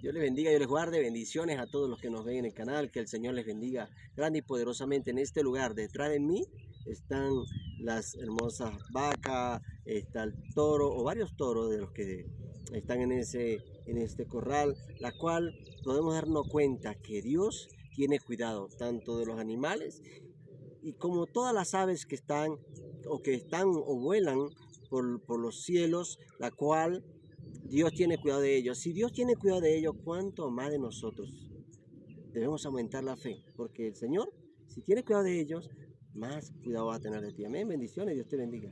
Dios les bendiga, Dios les guarde, bendiciones a todos los que nos ven en el canal, que el Señor les bendiga grande y poderosamente en este lugar. Detrás de mí están las hermosas vacas, está el toro o varios toros de los que están en este corral, la cual podemos darnos cuenta que Dios tiene cuidado tanto de los animales y como todas las aves que están o vuelan por los cielos, la cual Dios tiene cuidado de ellos. Si Dios tiene cuidado de ellos, ¿cuánto más de nosotros? Debemos aumentar la fe, porque el Señor, si tiene cuidado de ellos, más cuidado va a tener de ti. Amén, bendiciones, Dios te bendiga.